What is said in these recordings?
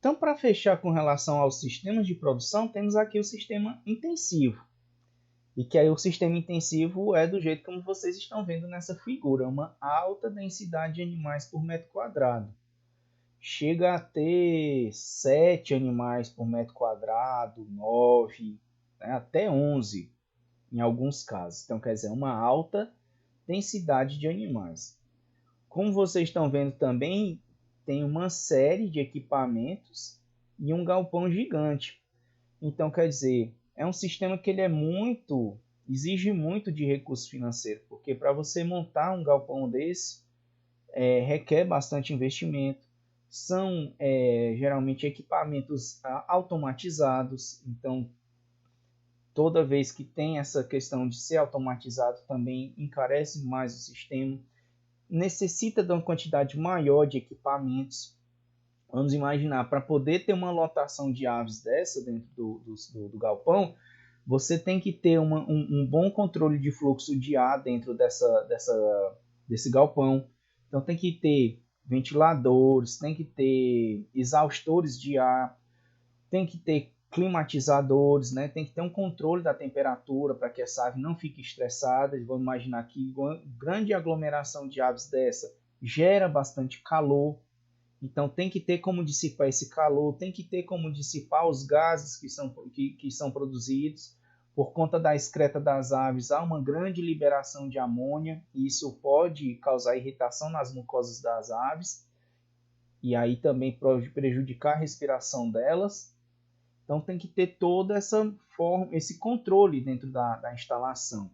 Então, para fechar com relação aos sistemas de produção, temos aqui o sistema intensivo. E que aí o sistema intensivo é do jeito como vocês estão vendo nessa figura, uma alta densidade de animais por metro quadrado. Chega a ter 7 animais por metro quadrado, 9, né, até 11 em alguns casos. Então, quer dizer, uma alta densidade de animais. Como vocês estão vendo também, tem uma série de equipamentos e um galpão gigante. Então, quer dizer, é um sistema que ele exige muito de recurso financeiro, porque para você montar um galpão desse, requer bastante investimento. São geralmente equipamentos automatizados, então toda vez que tem essa questão de ser automatizado também encarece mais o sistema, necessita de uma quantidade maior de equipamentos. Vamos imaginar, para poder ter uma lotação de aves dessa dentro do galpão, você tem que ter um bom controle de fluxo de ar dentro desse galpão. Então tem que ter ventiladores, tem que ter exaustores de ar, tem que ter climatizadores, né? Tem que ter um controle da temperatura para que essa ave não fique estressada. Vamos imaginar que uma grande aglomeração de aves dessa gera bastante calor. Então tem que ter como dissipar esse calor, tem que ter como dissipar os gases que são produzidos. Por conta da excreta das aves, há uma grande liberação de amônia, e isso pode causar irritação nas mucosas das aves, e aí também pode prejudicar a respiração delas. Então tem que ter toda essa forma, esse controle dentro da instalação.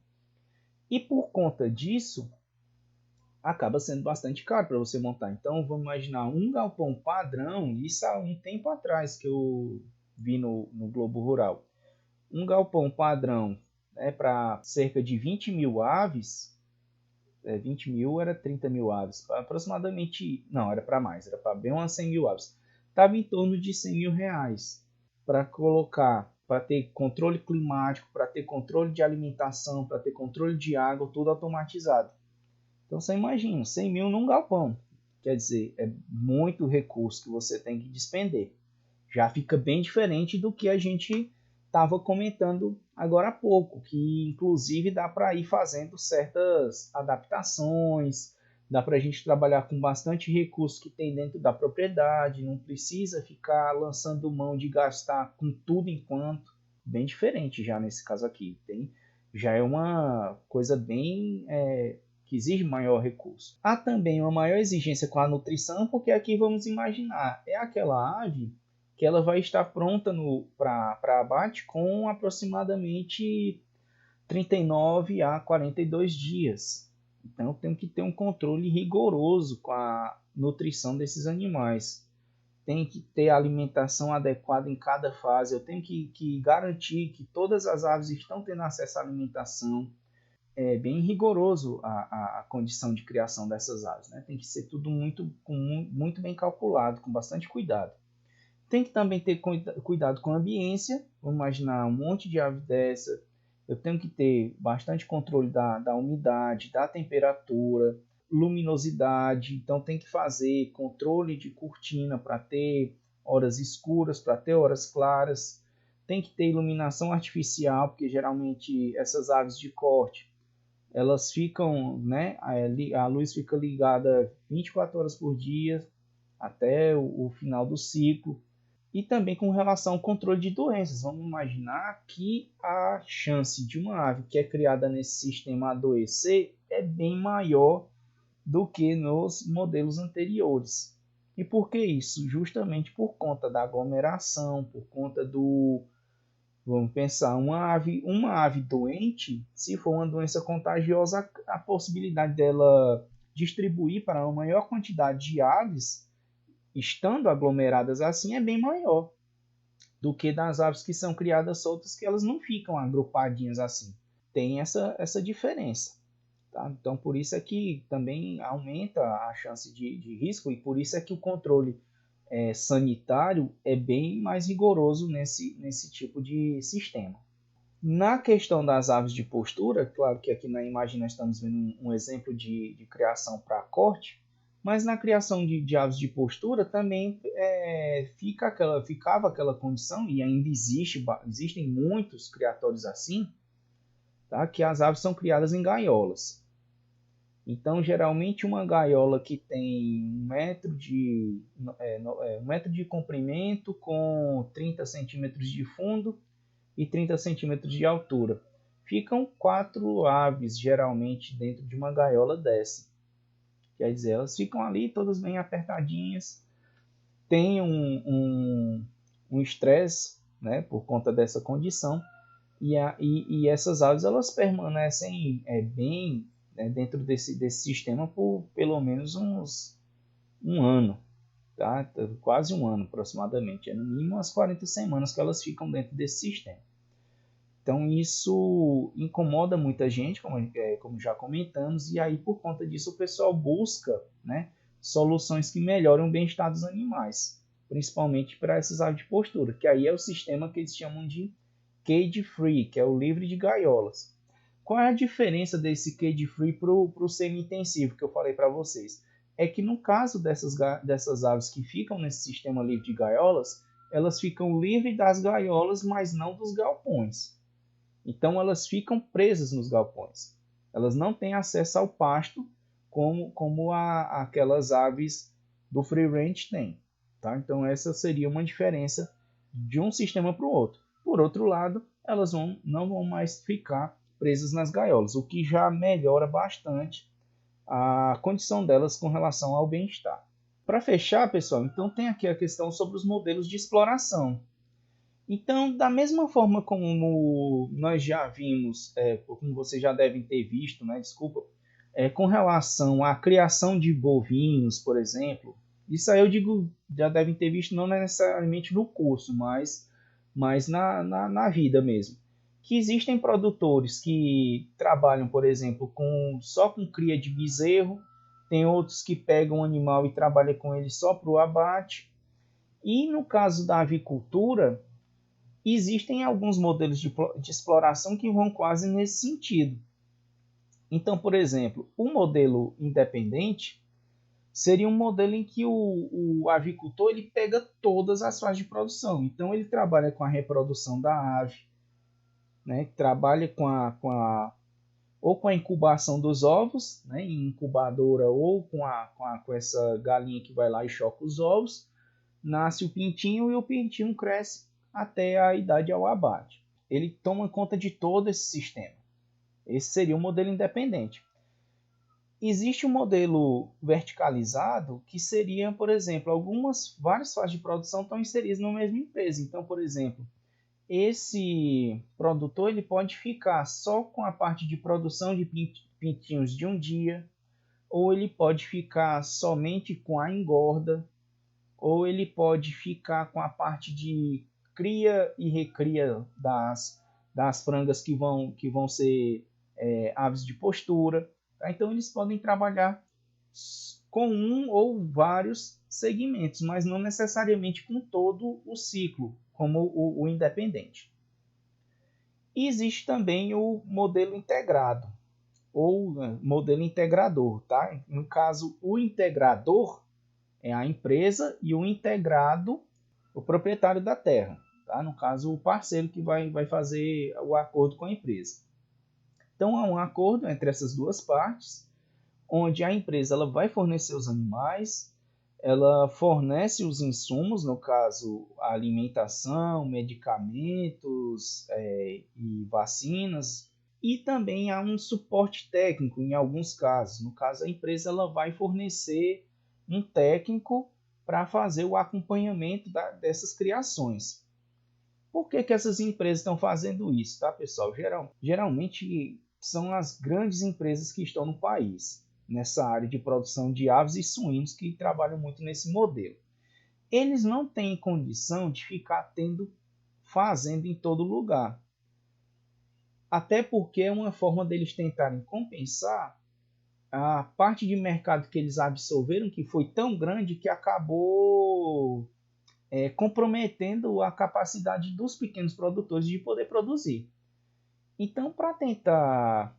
E por conta disso, acaba sendo bastante caro para você montar. Então vamos imaginar um galpão padrão, isso há um tempo atrás que eu vi no Globo Rural. Um galpão padrão, né, para cerca de 20 mil aves, 20 mil era 30 mil aves, aproximadamente, não, era para mais, era para bem umas 100 mil aves. Estava em torno de 100 mil reais para colocar, para ter controle climático, para ter controle de alimentação, para ter controle de água, tudo automatizado. Então você imagina, 100 mil num galpão. Quer dizer, é muito recurso que você tem que despender. Já fica bem diferente do que a gente estava comentando agora há pouco, que inclusive dá para ir fazendo certas adaptações, dá para a gente trabalhar com bastante recurso que tem dentro da propriedade, não precisa ficar lançando mão de gastar com tudo enquanto. Bem diferente já nesse caso aqui. Já é uma coisa bem que exige maior recurso. Há também uma maior exigência com a nutrição, porque aqui vamos imaginar, é aquela ave que ela vai estar pronta para abate com aproximadamente 39 a 42 dias. Então tem que ter um controle rigoroso com a nutrição desses animais. Tem que ter alimentação adequada em cada fase. Eu tenho que garantir que todas as aves estão tendo acesso à alimentação. É bem rigoroso a condição de criação dessas aves, né? Tem que ser tudo muito bem calculado, com bastante cuidado. Tem que também ter cuidado com a ambiência. Vamos imaginar um monte de ave dessa. Eu tenho que ter bastante controle da umidade, da temperatura, luminosidade. Então tem que fazer controle de cortina para ter horas escuras, para ter horas claras. Tem que ter iluminação artificial, porque geralmente essas aves de corte, elas ficam, né, a luz fica ligada 24 horas por dia até o final do ciclo. E também com relação ao controle de doenças. Vamos imaginar que a chance de uma ave que é criada nesse sistema adoecer é bem maior do que nos modelos anteriores. E por que isso? Justamente por conta da aglomeração, por conta do... Vamos pensar, uma ave doente, se for uma doença contagiosa, a possibilidade dela distribuir para uma maior quantidade de aves, estando aglomeradas assim, é bem maior do que das aves que são criadas soltas, que elas não ficam agrupadinhas assim. Tem essa diferença. Tá? Então, por isso é que também aumenta a chance de risco, e por isso é que o controle sanitário é bem mais rigoroso nesse tipo de sistema. Na questão das aves de postura, claro que aqui na imagem nós estamos vendo um exemplo de criação para corte, Mas na criação de aves de postura também ficava aquela condição, e ainda existem muitos criatórios assim, tá? Que as aves são criadas em gaiolas. Então, geralmente, uma gaiola que tem 1 metro de comprimento com 30 centímetros de fundo e 30 centímetros de altura. Ficam 4 aves, geralmente, dentro de uma gaiola dessa. Quer dizer, elas ficam ali todas bem apertadinhas, tem um estresse, né, por conta dessa condição, e essas aves elas permanecem bem, né, dentro desse sistema por pelo menos um ano, tá? Quase um ano aproximadamente, no mínimo umas 40 semanas que elas ficam dentro desse sistema. Então isso incomoda muita gente, como já comentamos, e aí por conta disso o pessoal busca, né, soluções que melhoram o bem-estar dos animais, principalmente para essas aves de postura, que aí é o sistema que eles chamam de cage free, que é o livre de gaiolas. Qual é a diferença desse cage free para o semi-intensivo que eu falei para vocês? É que no caso dessas aves que ficam nesse sistema livre de gaiolas, elas ficam livres das gaiolas, mas não dos galpões. Então elas ficam presas nos galpões. Elas não têm acesso ao pasto como aquelas aves do free range têm. Tá? Então essa seria uma diferença de um sistema para o outro. Por outro lado, elas não vão mais ficar presas nas gaiolas, o que já melhora bastante a condição delas com relação ao bem-estar. Para fechar, pessoal, então tem aqui a questão sobre os modelos de exploração. Então, da mesma forma como nós já vimos, como vocês já devem ter visto, né, desculpa, com relação à criação de bovinos, por exemplo, isso aí eu digo, já devem ter visto não necessariamente no curso, mas na vida mesmo. Que existem produtores que trabalham, por exemplo, só com cria de bezerro, tem outros que pegam um animal e trabalham com ele só para o abate. E no caso da avicultura, existem alguns modelos de exploração que vão quase nesse sentido. Então, por exemplo, o modelo independente seria um modelo em que o avicultor ele pega todas as fases de produção. Então, ele trabalha com a reprodução da ave, né? Trabalha ou com a incubação dos ovos, né? Em incubadora, ou com essa galinha que vai lá e choca os ovos. Nasce o pintinho e o pintinho cresce até a idade ao abate. Ele toma conta de todo esse sistema. Esse seria um modelo independente. Existe um modelo verticalizado que seria, por exemplo, várias fases de produção estão inseridas na mesma empresa. Então, por exemplo, esse produtor ele pode ficar só com a parte de produção de pintinhos de um dia, ou ele pode ficar somente com a engorda, ou ele pode ficar com a parte de cria e recria das frangas que vão ser aves de postura. Tá? Então, eles podem trabalhar com um ou vários segmentos, mas não necessariamente com todo o ciclo, como o independente. E existe também o modelo integrado, ou modelo integrador. Tá? No caso, o integrador é a empresa e o integrado, o proprietário da terra. Tá? No caso, o parceiro que vai fazer o acordo com a empresa. Então, há um acordo entre essas duas partes, onde a empresa ela vai fornecer os animais, ela fornece os insumos, no caso, a alimentação, medicamentos e vacinas, e também há um suporte técnico em alguns casos. No caso, a empresa ela vai fornecer um técnico para fazer o acompanhamento dessas criações. Por que essas empresas estão fazendo isso, tá, pessoal? Geralmente são as grandes empresas que estão no país, nessa área de produção de aves e suínos, que trabalham muito nesse modelo. Eles não têm condição de ficar fazendo em todo lugar. Até porque é uma forma deles tentarem compensar a parte de mercado que eles absorveram, que foi tão grande que acabou comprometendo a capacidade dos pequenos produtores de poder produzir. Então, para tentar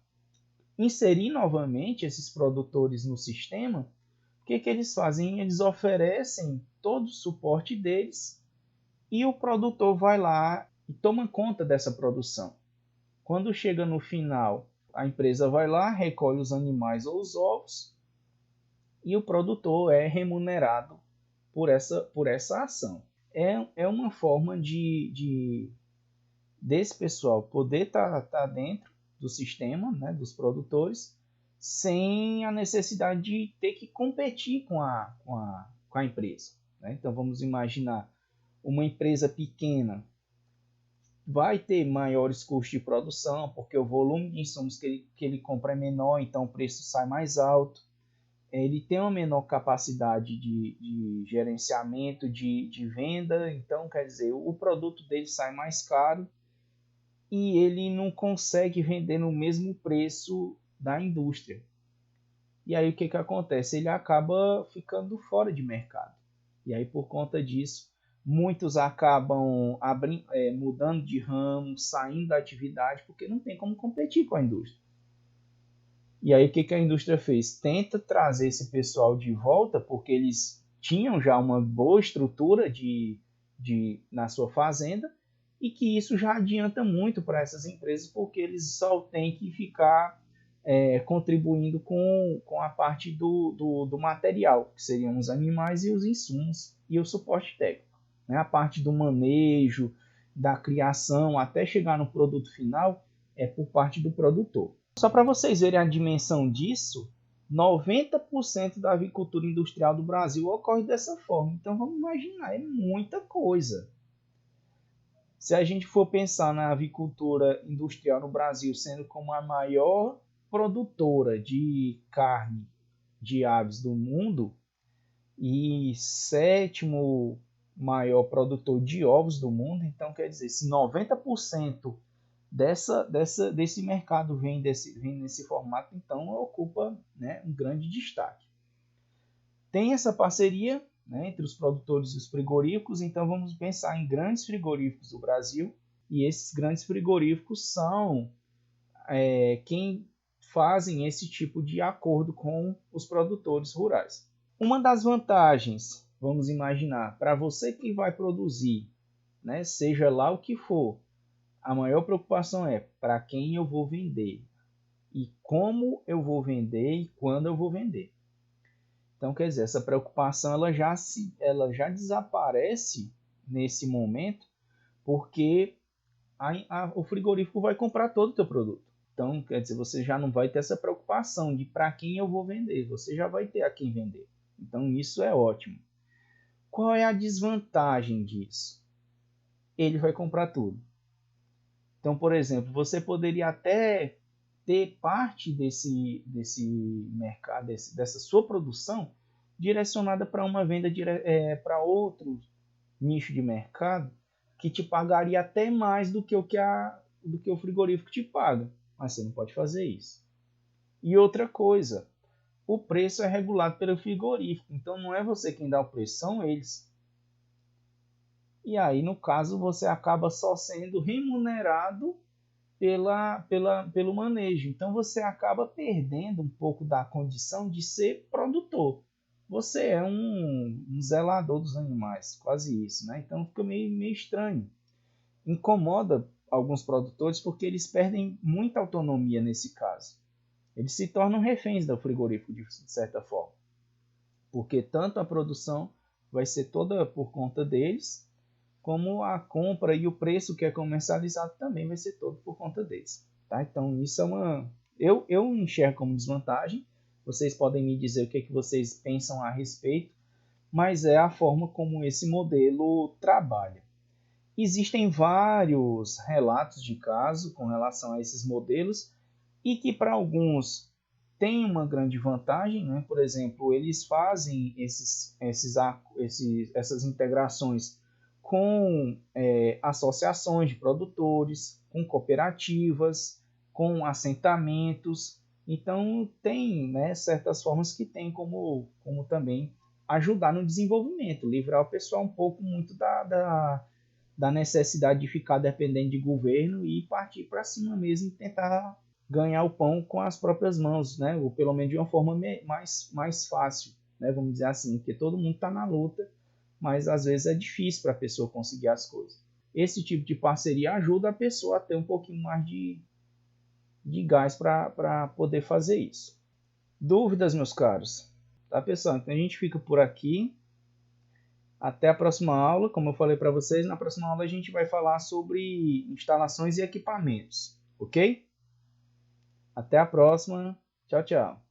inserir novamente esses produtores no sistema, O que eles fazem? Eles oferecem todo o suporte deles e o produtor vai lá e toma conta dessa produção. Quando chega no final, a empresa vai lá, recolhe os animais ou os ovos e o produtor é remunerado por essa ação. É uma forma desse pessoal poder tá dentro do sistema, né, dos produtores, sem a necessidade de ter que competir com a empresa. Né? Então vamos imaginar uma empresa pequena vai ter maiores custos de produção, porque o volume de insumos que ele compra é menor, então o preço sai mais alto. Ele tem uma menor capacidade de gerenciamento, de venda, então quer dizer, o produto dele sai mais caro e ele não consegue vender no mesmo preço da indústria. E aí o que acontece? Ele acaba ficando fora de mercado. E aí por conta disso, muitos acabam mudando de ramo, saindo da atividade, porque não tem como competir com a indústria. E aí o que a indústria fez? Tenta trazer esse pessoal de volta, porque eles tinham já uma boa estrutura na sua fazenda, e que isso já adianta muito para essas empresas, porque eles só têm que ficar contribuindo com a parte do material, que seriam os animais e os insumos e o suporte técnico. Né? A parte do manejo, da criação, até chegar no produto final, é por parte do produtor. Só para vocês verem a dimensão disso, 90% da avicultura industrial do Brasil ocorre dessa forma. Então vamos imaginar, é muita coisa. Se a gente for pensar na avicultura industrial no Brasil sendo como a maior produtora de carne de aves do mundo e sétimo maior produtor de ovos do mundo, então quer dizer, se 90% desse mercado vem nesse formato, então ocupa, né, um grande destaque. Tem essa parceria, né, entre os produtores e os frigoríficos, então vamos pensar em grandes frigoríficos do Brasil, e esses grandes frigoríficos são quem fazem esse tipo de acordo com os produtores rurais. Uma das vantagens, vamos imaginar, para você que vai produzir, né, seja lá o que for, a maior preocupação é para quem eu vou vender e como eu vou vender e quando eu vou vender. Então, quer dizer, essa preocupação ela já desaparece nesse momento, porque o frigorífico vai comprar todo o teu produto. Então, quer dizer, você já não vai ter essa preocupação de para quem eu vou vender, você já vai ter a quem vender. Então, isso é ótimo. Qual é a desvantagem disso? Ele vai comprar tudo. Então, por exemplo, você poderia até ter parte desse mercado, dessa sua produção, direcionada para uma venda para outro nicho de mercado, que te pagaria até mais do que o frigorífico te paga. Mas você não pode fazer isso. E outra coisa, o preço é regulado pelo frigorífico, então não é você quem dá o preço, são eles. E aí, no caso, você acaba só sendo remunerado pelo manejo. Então você acaba perdendo um pouco da condição de ser produtor. Você é um zelador dos animais, quase isso, né? Então fica meio estranho. Incomoda alguns produtores porque eles perdem muita autonomia nesse caso. Eles se tornam reféns do frigorífico de certa forma. Porque tanto a produção vai ser toda por conta deles, como a compra e o preço que é comercializado também vai ser todo por conta deles. Tá? Então isso é eu enxergo como desvantagem. Vocês podem me dizer o que vocês pensam a respeito, mas é a forma como esse modelo trabalha. Existem vários relatos de caso com relação a esses modelos e que para alguns tem uma grande vantagem, né? Por exemplo, eles fazem essas integrações com associações de produtores, com cooperativas, com assentamentos. Então, tem, né, certas formas que tem como também ajudar no desenvolvimento, livrar o pessoal um pouco muito da necessidade de ficar dependendo de governo e partir para cima mesmo e tentar ganhar o pão com as próprias mãos, né? Ou pelo menos de uma forma mais fácil. né? Vamos dizer assim, porque todo mundo está na luta, mas às vezes é difícil para a pessoa conseguir as coisas. Esse tipo de parceria ajuda a pessoa a ter um pouquinho mais de gás para poder fazer isso. Dúvidas, meus caros? Tá, pessoal? Então a gente fica por aqui. Até a próxima aula. Como eu falei para vocês, na próxima aula a gente vai falar sobre instalações e equipamentos, ok? Até a próxima. Tchau, tchau.